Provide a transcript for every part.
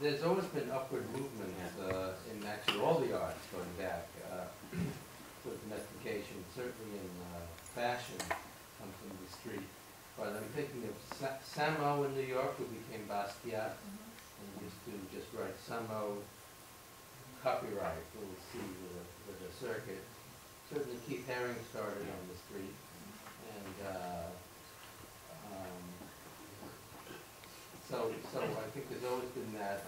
there's always been upward movement in actually all the arts going back with domestication. Certainly in fashion comes from the street. But I'm thinking of Samo in New York, who became Basquiat, and used to just write Samo copyright, we'll see with a circuit. Certainly Keith Haring started on the street, and so I think there's always been that.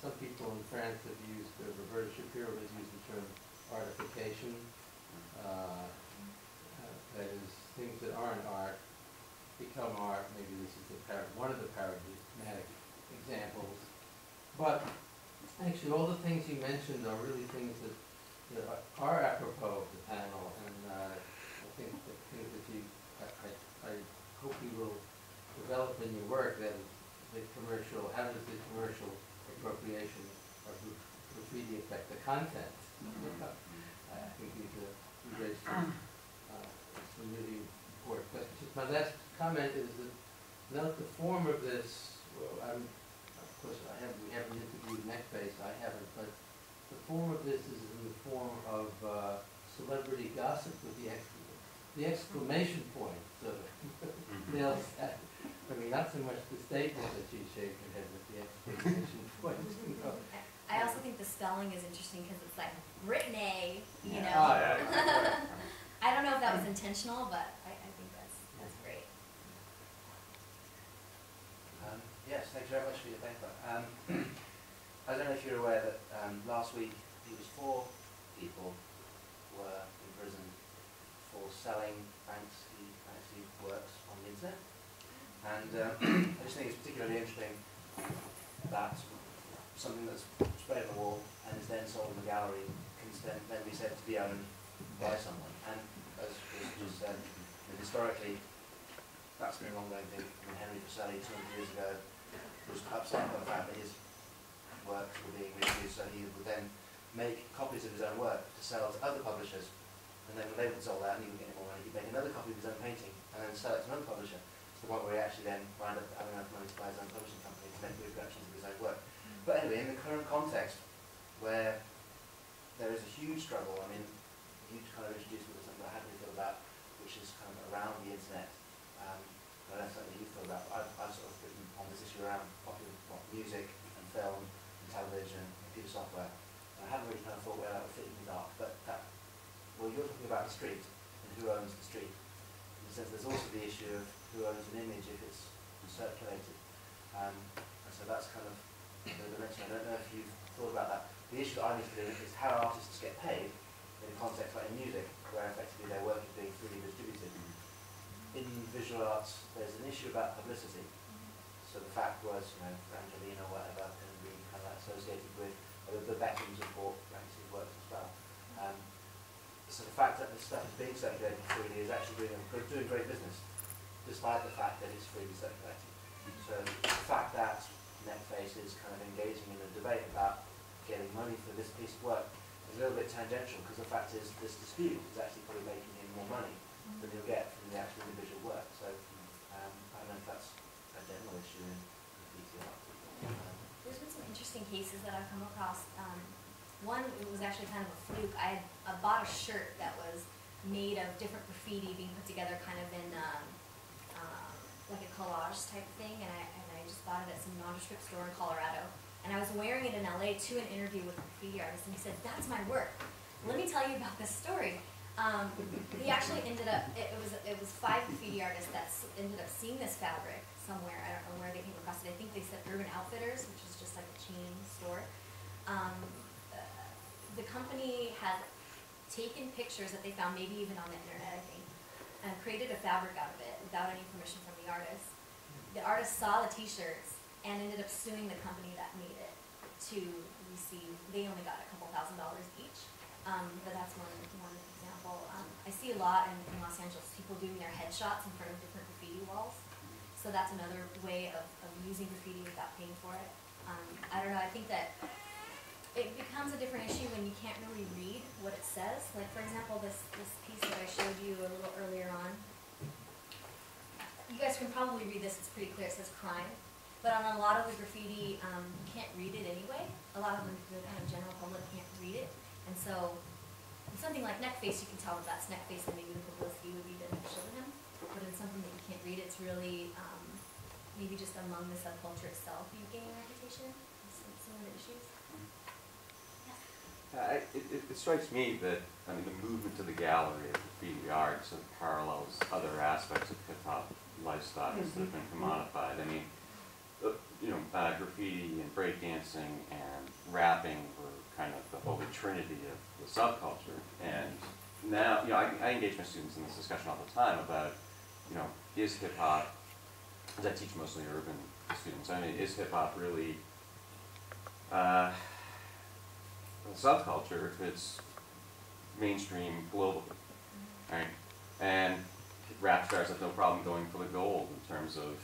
Some people in France have used, Roberta Shapiro has used the term artification. That is, things that aren't art become art. Maybe this is one of the paradigmatic examples. But actually, all the things you mentioned are really things that are apropos of the panel, and I think the things that I hope you will develop in your work, that how does the commercial appropriation of graffiti affect the content? I think you raised some really important questions. My last comment is that note the form of this. Well, of course, we haven't interviewed Neckface. I haven't, but the form of this is in the form of celebrity gossip with the exclamation point. So nails that. I mean, not so much the statement that she shaved her head, but the exclamation point. I also think the spelling is interesting because it's like Britney, you know. Oh, yeah. I don't know if that was intentional, but I think that's great. Yes, thanks very much for your paper. I don't know if you're aware that last week it was 4 people were imprisoned for selling Banksy works on the internet. And I just think it's particularly interesting that something that's sprayed on the wall and is then sold in the gallery can then be said to be owned by someone. And as was just said, historically, that's been an ongoing thing. I mean, Henry Fuseli 200 years ago was upset by the fact that his works were being reproduced, so he would then make copies of his own work to sell to other publishers. And then when they would sell that and he would get more money, he'd make another copy of his own painting and then sell it to another publisher. To the point where he actually then wound up having enough money to buy his own publishing company to make reproductions of his own work. But anyway, in the current context, where there is a huge struggle, I mean, you kind of introduced me to something I hadn't really thought about, which is kind of around the internet. I don't know something you thought about, but I've sort of written on this issue around popular music and film and television and computer software. And I haven't really kind of thought where that would fit in the dark, but well, you're talking about the street and who owns the street. In the sense, there's also the issue of who owns an image if it's circulated. And so that's kind of the dimension. I don't know if you've thought about that. The issue that I'm interested in is how artists get paid in a context like in music, where effectively their work is being freely distributed. In visual arts, there's an issue about publicity. So the fact was, Brangelina or whatever can be kind of associated with the Beckhams have bought Banksy's works as well. So the fact that this stuff is being circulated freely is actually doing great business, despite the fact that it's freely circulating. So the fact that Neckface is kind of engaging in a debate about getting money for this piece of work is a little bit tangential, because the fact is this dispute is actually probably making him more money than he'll get from the actual individual work. So I don't know if that's a general issue in graffiti art. There's been some interesting cases that I've come across. One, it was actually kind of a fluke. I bought a shirt that was made of different graffiti being put together kind of in like a collage type thing, and I just bought it at some nondescript store in Colorado. And I was wearing it in LA to an interview with a graffiti artist, and he said, "That's my work. Let me tell you about this story." He actually ended up, it was 5 graffiti artists that ended up seeing this fabric somewhere. I don't know where they came across it. I think they said Urban Outfitters, which is just like a chain store. The company had taken pictures that they found, maybe even on the internet, I think, and created a fabric out of it without any permission from the artist. The artist saw the t-shirts and ended up suing the company that made it to receive, they only got a couple $1,000s each, but that's one example. I see a lot in Los Angeles, people doing their headshots in front of different graffiti walls. So that's another way of using graffiti without paying for it. I don't know, I think that it becomes a different issue when you can't really read what it says. Like, for example, this piece that I showed you a little earlier on. You guys can probably read this, it's pretty clear, it says crime. but on a lot of the graffiti, you can't read it anyway. A lot of the kind of general public can't read it, and so in something like Neckface, you can tell that that's Neckface, and maybe the publicity would be beneficial to him. But in something that you can't read, it's really maybe just among the subculture itself you gain a reputation. Some of the issues. It strikes me that, I mean, the movement to the gallery of graffiti art sort of parallels other aspects of hip-hop lifestyles that have been commodified. I mean, graffiti and breakdancing and rapping were kind of the holy trinity of the subculture. And now, I engage my students in this discussion all the time about, is hip-hop, because I teach mostly urban students, I mean, is hip-hop really a subculture if it's mainstream globally, right? And rap stars have no problem going for the gold in terms of,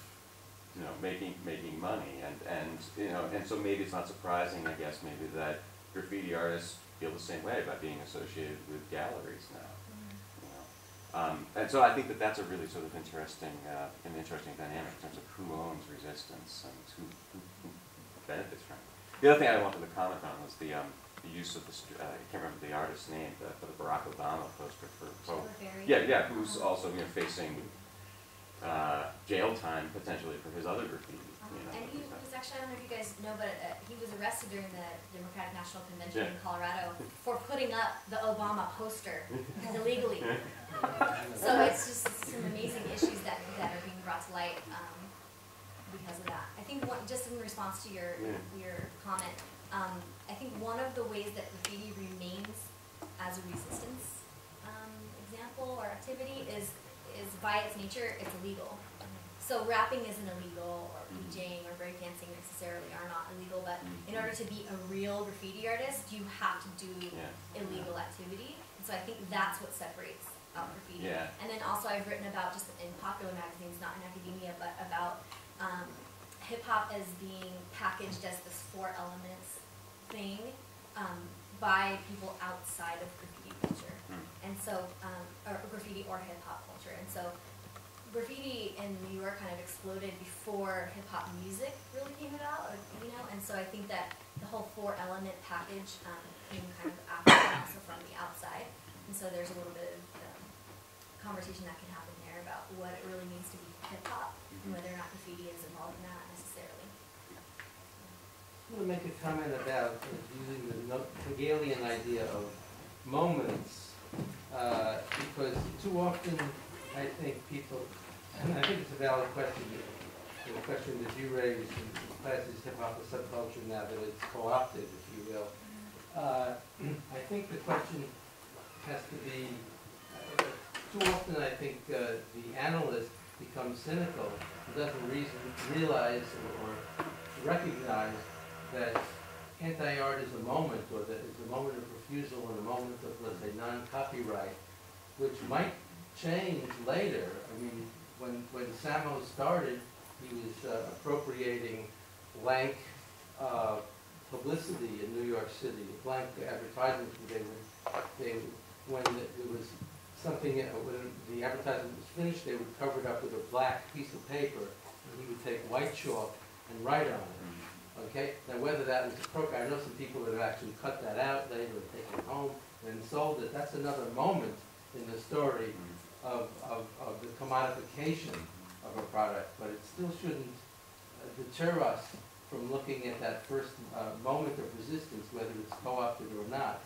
making money, and so maybe it's not surprising, I guess, maybe that graffiti artists feel the same way about being associated with galleries now. And so I think that that's a really sort of interesting dynamic in terms of who owns resistance and who benefits from it. The other thing I wanted to comment on was the use of I can't remember the artist's name, for the Barack Obama poster for Pope. Who's also facing jail time potentially for his other graffiti. And he was actually, I don't know if you guys know, but he was arrested during the Democratic National Convention in Colorado for putting up the Obama poster illegally. So it's just some amazing issues that are being brought to light because of that. I think just in response to your comment, I think one of the ways that graffiti remains as a resistance example or activity is by its nature, it's illegal. So rapping isn't illegal, or DJing or breakdancing necessarily are not illegal, but in order to be a real graffiti artist, you have to do illegal activity. And so I think that's what separates out graffiti. And then also I've written about, just in popular magazines, not in academia, but about hip-hop as being packaged as this 4 elements thing by people outside of graffiti culture. And so, or graffiti or hip-hop culture. And so graffiti in New York kind of exploded before hip-hop music really came about, and so I think that the whole 4-element package came kind of after, also from the outside, and so there's a little bit of conversation that can happen there about what it really means to be hip-hop, and whether or not graffiti is involved in that necessarily. I want to make a comment about using the Hegelian idea of moments, because too often I think people, and I think it's a valid question, the question that you raised in classes, hip-hop or subculture, now that it's co-opted, if you will. I think the question has to be, too often I think the analyst becomes cynical and doesn't realize or recognize that anti-art is a moment, or that it's a moment of refusal and a moment of, let's say, non-copyright, which might change later. I mean, when Samo started, he was appropriating blank publicity in New York City, blank advertisements. When it was something, when the advertisement was finished, they would cover it up with a black piece of paper, and he would take white chalk and write on it. Okay? Now, whether that was appropriate, I know some people that have actually cut that out later and taken it home and sold it. That's another moment in the story of the commodification of a product, but it still shouldn't deter us from looking at that first moment of resistance, whether it's co-opted or not.